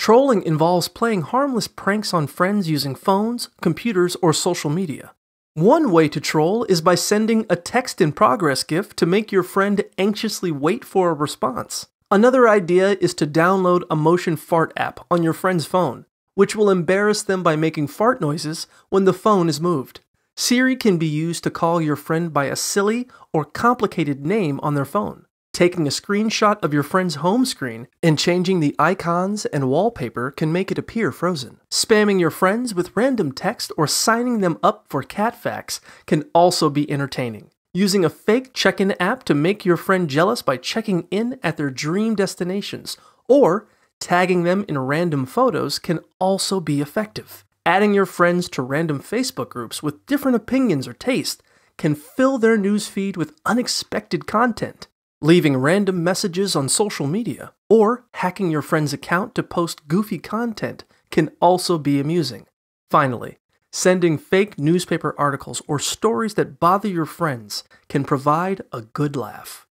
Trolling involves playing harmless pranks on friends using phones, computers, or social media. One way to troll is by sending a text-in-progress GIF to make your friend anxiously wait for a response. Another idea is to download a motion fart app on your friend's phone, which will embarrass them by making fart noises when the phone is moved. Siri can be used to call your friend by a silly or complicated name on their phone. Taking a screenshot of your friend's home screen and changing the icons and wallpaper can make it appear frozen. Spamming your friends with random text or signing them up for cat facts can also be entertaining. Using a fake check-in app to make your friend jealous by checking in at their dream destinations, or tagging them in random photos can also be effective. Adding your friends to random Facebook groups with different opinions or tastes can fill their newsfeed with unexpected content. Leaving random messages on social media or hacking your friend's account to post goofy content can also be amusing. Finally, sending fake newspaper articles or stories that bother your friends can provide a good laugh.